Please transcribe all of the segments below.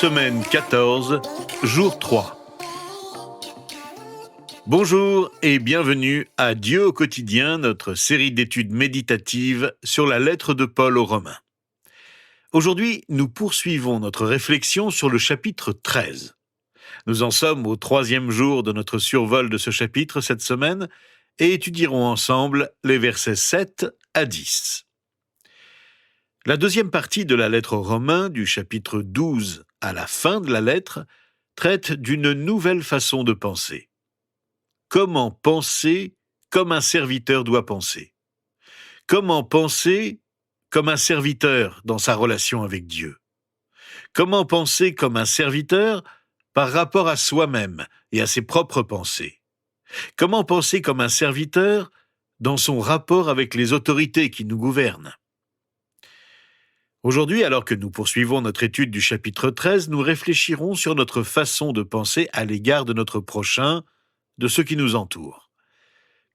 semaine 14, jour 3. Bonjour et bienvenue à Dieu au quotidien, notre série d'études méditatives sur la lettre de Paul aux Romains. Aujourd'hui, nous poursuivons notre réflexion sur le chapitre 13. Nous en sommes au 3e jour de notre survol de ce chapitre cette semaine et étudierons ensemble les versets 7 à 10. La deuxième partie de la lettre aux Romains, du chapitre 12 à la fin de la lettre, traite d'une nouvelle façon de penser. Comment penser comme un serviteur doit penser? Comment penser comme un serviteur dans sa relation avec Dieu? Comment penser comme un serviteur par rapport à soi-même et à ses propres pensées? Comment penser comme un serviteur dans son rapport avec les autorités qui nous gouvernent? Aujourd'hui, alors que nous poursuivons notre étude du chapitre 13, nous réfléchirons sur notre façon de penser à l'égard de notre prochain, de ceux qui nous entourent.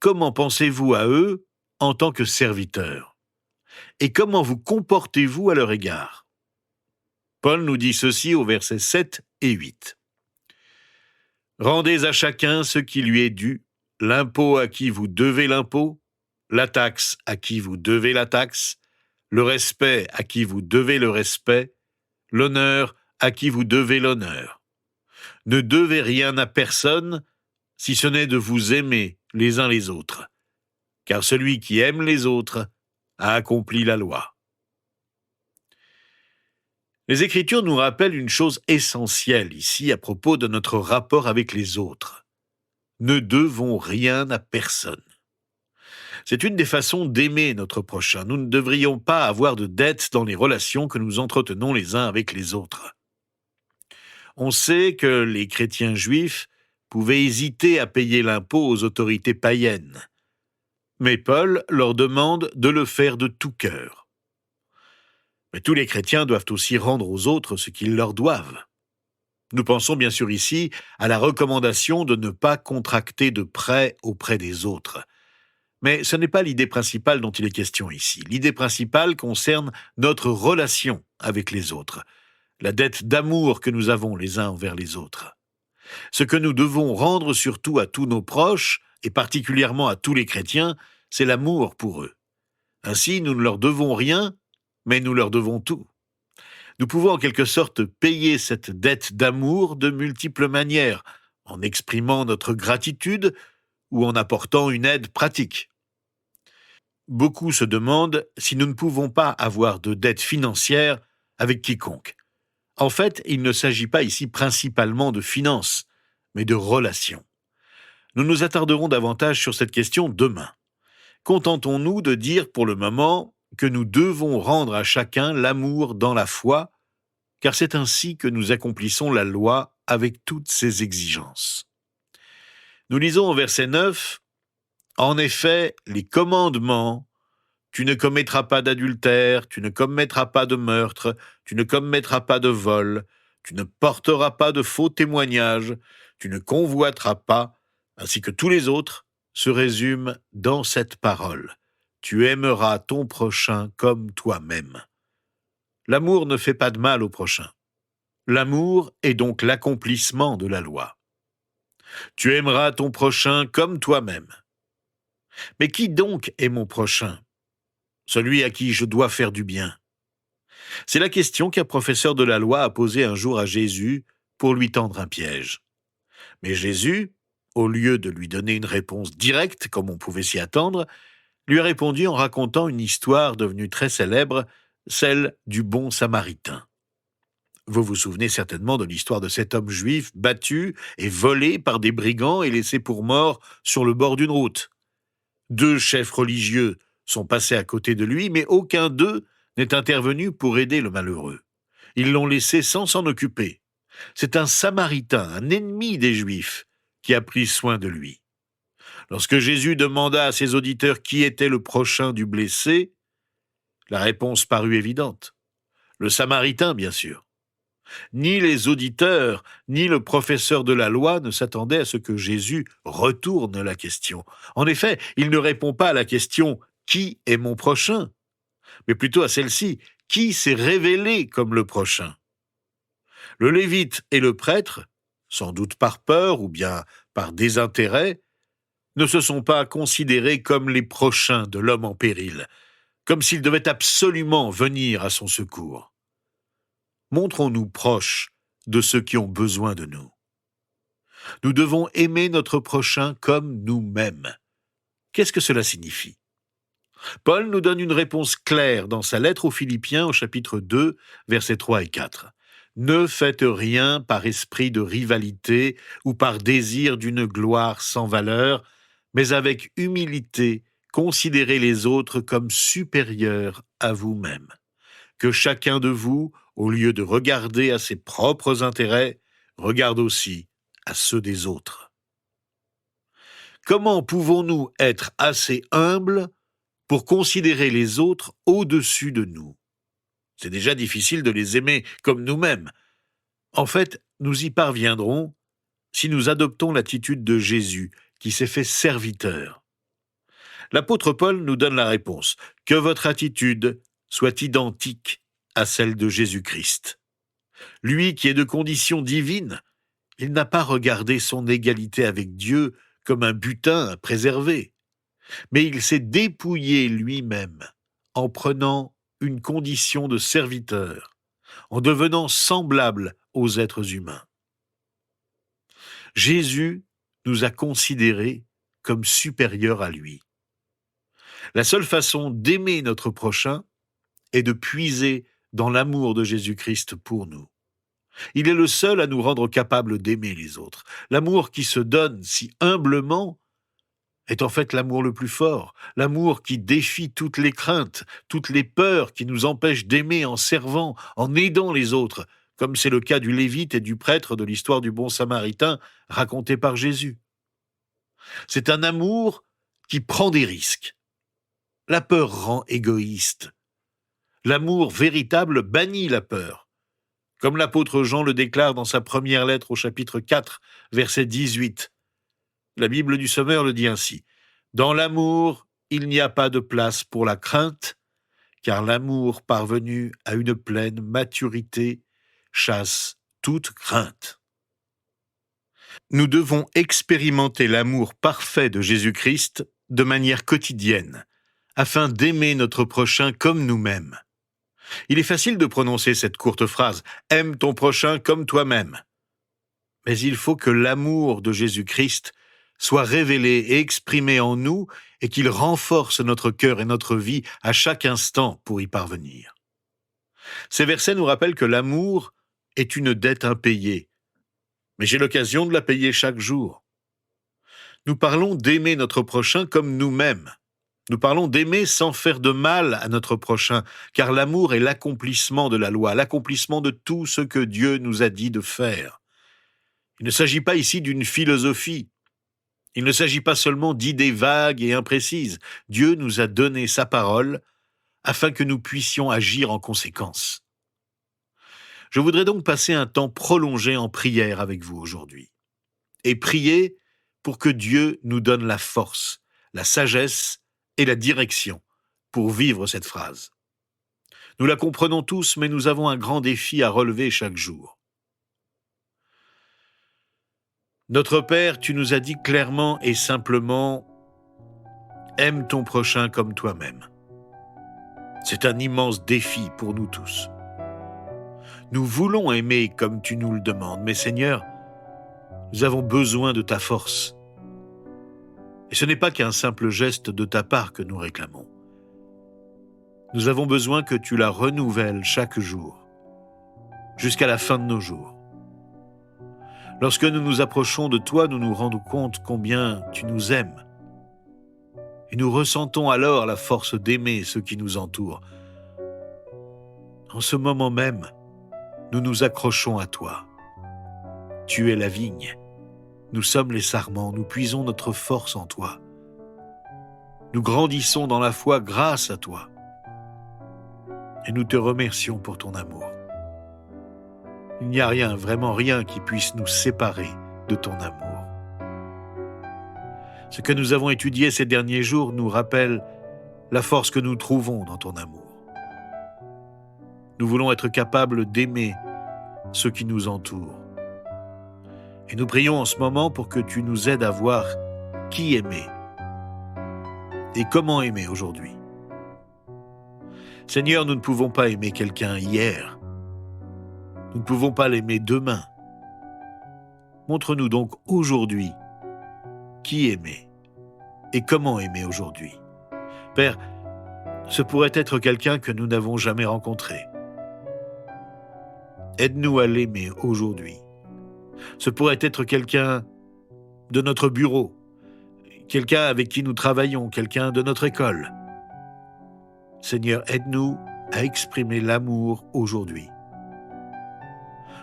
Comment pensez-vous à eux en tant que serviteurs? Et comment vous comportez-vous à leur égard? Paul nous dit ceci au versets 7 et 8. « Rendez à chacun ce qui lui est dû, l'impôt à qui vous devez l'impôt, la taxe à qui vous devez la taxe, le respect à qui vous devez le respect, l'honneur à qui vous devez l'honneur. Ne devez rien à personne, si ce n'est de vous aimer les uns les autres, car celui qui aime les autres a accompli la loi. » Les Écritures nous rappellent une chose essentielle ici à propos de notre rapport avec les autres. Ne devons rien à personne. C'est une des façons d'aimer notre prochain. Nous ne devrions pas avoir de dettes dans les relations que nous entretenons les uns avec les autres. On sait que les chrétiens juifs pouvaient hésiter à payer l'impôt aux autorités païennes. Mais Paul leur demande de le faire de tout cœur. Mais tous les chrétiens doivent aussi rendre aux autres ce qu'ils leur doivent. Nous pensons bien sûr ici à la recommandation de ne pas contracter de prêts auprès des autres. Mais ce n'est pas l'idée principale dont il est question ici. L'idée principale concerne notre relation avec les autres, la dette d'amour que nous avons les uns envers les autres. Ce que nous devons rendre surtout à tous nos proches, et particulièrement à tous les chrétiens, c'est l'amour pour eux. Ainsi, nous ne leur devons rien, mais nous leur devons tout. Nous pouvons en quelque sorte payer cette dette d'amour de multiples manières, en exprimant notre gratitude ou en apportant une aide pratique. Beaucoup se demandent si nous ne pouvons pas avoir de dette financière avec quiconque. En fait, il ne s'agit pas ici principalement de finances, mais de relations. Nous nous attarderons davantage sur cette question demain. Contentons-nous de dire pour le moment que nous devons rendre à chacun l'amour dans la foi, car c'est ainsi que nous accomplissons la loi avec toutes ses exigences. Nous lisons au verset 9, « En effet, les commandements, tu ne commettras pas d'adultère, tu ne commettras pas de meurtre, tu ne commettras pas de vol, tu ne porteras pas de faux témoignages, tu ne convoiteras pas, ainsi que tous les autres, se résument dans cette parole. Tu aimeras ton prochain comme toi-même. » L'amour ne fait pas de mal au prochain. L'amour est donc l'accomplissement de la loi. Tu aimeras ton prochain comme toi-même. Mais qui donc est mon prochain? Celui à qui je dois faire du bien. C'est la question qu'un professeur de la loi a posée un jour à Jésus pour lui tendre un piège. Mais Jésus, au lieu de lui donner une réponse directe, comme on pouvait s'y attendre, lui a répondu en racontant une histoire devenue très célèbre, celle du bon Samaritain. Vous vous souvenez certainement de l'histoire de cet homme juif battu et volé par des brigands et laissé pour mort sur le bord d'une route. 2 chefs religieux sont passés à côté de lui, mais aucun d'eux n'est intervenu pour aider le malheureux. Ils l'ont laissé sans s'en occuper. C'est un Samaritain, un ennemi des Juifs, qui a pris soin de lui. Lorsque Jésus demanda à ses auditeurs qui était le prochain du blessé, la réponse parut évidente. Le Samaritain, bien sûr. Ni les auditeurs, ni le professeur de la loi ne s'attendaient à ce que Jésus retourne la question. En effet, il ne répond pas à la question « Qui est mon prochain ?», mais plutôt à celle-ci « Qui s'est révélé comme le prochain ?» Le lévite et le prêtre, sans doute par peur ou bien par désintérêt, ne se sont pas considérés comme les prochains de l'homme en péril, comme s'ils devaient absolument venir à son secours. Montrons-nous proches de ceux qui ont besoin de nous. Nous devons aimer notre prochain comme nous-mêmes. Qu'est-ce que cela signifie ? Paul nous donne une réponse claire dans sa lettre aux Philippiens au chapitre 2, versets 3 et 4. « Ne faites rien par esprit de rivalité ou par désir d'une gloire sans valeur, mais avec humilité, considérez les autres comme supérieurs à vous-même. Que chacun de vous, au lieu de regarder à ses propres intérêts, regarde aussi à ceux des autres. » Comment pouvons-nous être assez humbles pour considérer les autres au-dessus de nous ? C'est déjà difficile de les aimer comme nous-mêmes. En fait, nous y parviendrons si nous adoptons l'attitude de Jésus, qui s'est fait serviteur. L'apôtre Paul nous donne la réponse. Que votre attitude soit identique à celle de Jésus-Christ. Lui qui est de condition divine, il n'a pas regardé son égalité avec Dieu comme un butin à préserver, mais il s'est dépouillé lui-même en prenant une condition de serviteur, en devenant semblable aux êtres humains. Jésus nous a considérés comme supérieurs à lui. La seule façon d'aimer notre prochain est de puiser dans l'amour de Jésus-Christ pour nous. Il est le seul à nous rendre capables d'aimer les autres. L'amour qui se donne si humblement est en fait l'amour le plus fort, l'amour qui défie toutes les craintes, toutes les peurs qui nous empêchent d'aimer en servant, en aidant les autres, comme c'est le cas du Lévite et du prêtre de l'histoire du bon Samaritain racontée par Jésus. C'est un amour qui prend des risques. La peur rend égoïste. L'amour véritable bannit la peur. Comme l'apôtre Jean le déclare dans sa première lettre au chapitre 4, verset 18. La Bible du Sommeur le dit ainsi. « Dans l'amour, il n'y a pas de place pour la crainte, car l'amour parvenu à une pleine maturité chasse toute crainte. » Nous devons expérimenter l'amour parfait de Jésus-Christ de manière quotidienne, afin d'aimer notre prochain comme nous-mêmes. Il est facile de prononcer cette courte phrase « Aime ton prochain comme toi-même ». Mais il faut que l'amour de Jésus-Christ soit révélé et exprimé en nous et qu'il renforce notre cœur et notre vie à chaque instant pour y parvenir. Ces versets nous rappellent que l'amour est une dette impayée, mais j'ai l'occasion de la payer chaque jour. Nous parlons d'aimer notre prochain comme nous-mêmes. Nous parlons d'aimer sans faire de mal à notre prochain, car l'amour est l'accomplissement de la loi, l'accomplissement de tout ce que Dieu nous a dit de faire. Il ne s'agit pas ici d'une philosophie. Il ne s'agit pas seulement d'idées vagues et imprécises. Dieu nous a donné sa parole afin que nous puissions agir en conséquence. Je voudrais donc passer un temps prolongé en prière avec vous aujourd'hui et prier pour que Dieu nous donne la force, la sagesse et la direction pour vivre cette phrase. Nous la comprenons tous, mais nous avons un grand défi à relever chaque jour. Notre Père, tu nous as dit clairement et simplement « Aime ton prochain comme toi-même ». C'est un immense défi pour nous tous. Nous voulons aimer comme tu nous le demandes, mais Seigneur, nous avons besoin de ta force. Et ce n'est pas qu'un simple geste de ta part que nous réclamons. Nous avons besoin que tu la renouvelles chaque jour, jusqu'à la fin de nos jours. Lorsque nous nous approchons de toi, nous nous rendons compte combien tu nous aimes. Et nous ressentons alors la force d'aimer ceux qui nous entourent. En ce moment même, nous nous accrochons à toi. Tu es la vigne. Nous sommes les sarments. Nous puisons notre force en toi. Nous grandissons dans la foi grâce à toi. Et nous te remercions pour ton amour. Il n'y a rien, vraiment rien qui puisse nous séparer de ton amour. Ce que nous avons étudié ces derniers jours nous rappelle la force que nous trouvons dans ton amour. Nous voulons être capables d'aimer ceux qui nous entourent. Et nous prions en ce moment pour que tu nous aides à voir qui aimer et comment aimer aujourd'hui. Seigneur, nous ne pouvons pas aimer quelqu'un hier. Nous ne pouvons pas l'aimer demain. Montre-nous donc aujourd'hui qui aimer et comment aimer aujourd'hui. Père, ce pourrait être quelqu'un que nous n'avons jamais rencontré. Aide-nous à l'aimer aujourd'hui. Ce pourrait être quelqu'un de notre bureau, quelqu'un avec qui nous travaillons, quelqu'un de notre école. Seigneur, aide-nous à exprimer l'amour aujourd'hui.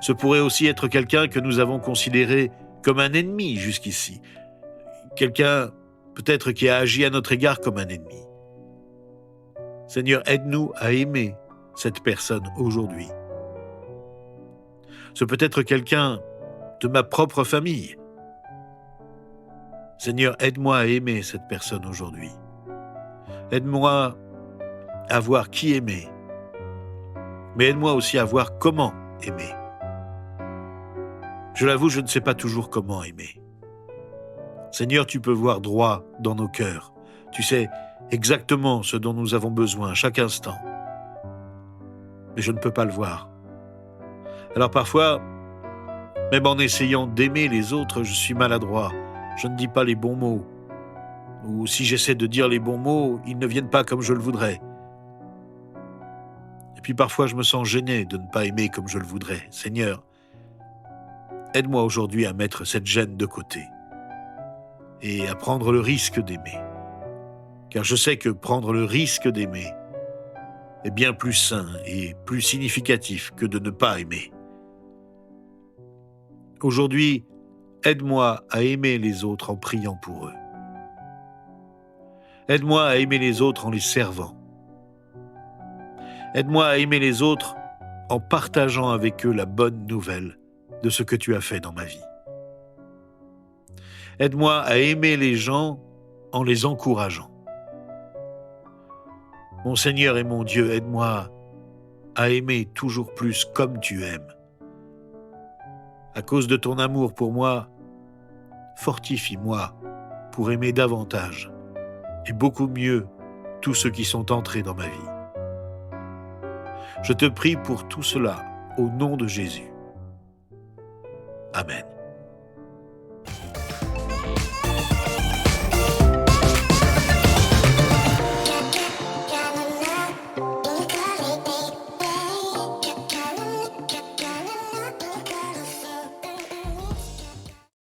Ce pourrait aussi être quelqu'un que nous avons considéré comme un ennemi jusqu'ici. Quelqu'un peut-être qui a agi à notre égard comme un ennemi. Seigneur, aide-nous à aimer cette personne aujourd'hui. Ce peut être quelqu'un de ma propre famille. Seigneur, aide-moi à aimer cette personne aujourd'hui. Aide-moi à voir qui aimer, mais aide-moi aussi à voir comment aimer. Je l'avoue, je ne sais pas toujours comment aimer. Seigneur, tu peux voir droit dans nos cœurs. Tu sais exactement ce dont nous avons besoin chaque instant. Mais je ne peux pas le voir. Alors parfois, même en essayant d'aimer les autres, je suis maladroit. Je ne dis pas les bons mots. Ou si j'essaie de dire les bons mots, ils ne viennent pas comme je le voudrais. Et puis parfois, je me sens gêné de ne pas aimer comme je le voudrais. Seigneur, aide-moi aujourd'hui à mettre cette gêne de côté et à prendre le risque d'aimer. Car je sais que prendre le risque d'aimer est bien plus sain et plus significatif que de ne pas aimer. Aujourd'hui, aide-moi à aimer les autres en priant pour eux. Aide-moi à aimer les autres en les servant. Aide-moi à aimer les autres en partageant avec eux la bonne nouvelle de ce que tu as fait dans ma vie. Aide-moi à aimer les gens en les encourageant. Mon Seigneur et mon Dieu, aide-moi à aimer toujours plus comme tu aimes. À cause de ton amour pour moi, fortifie-moi pour aimer davantage et beaucoup mieux tous ceux qui sont entrés dans ma vie. Je te prie pour tout cela au nom de Jésus. Amen.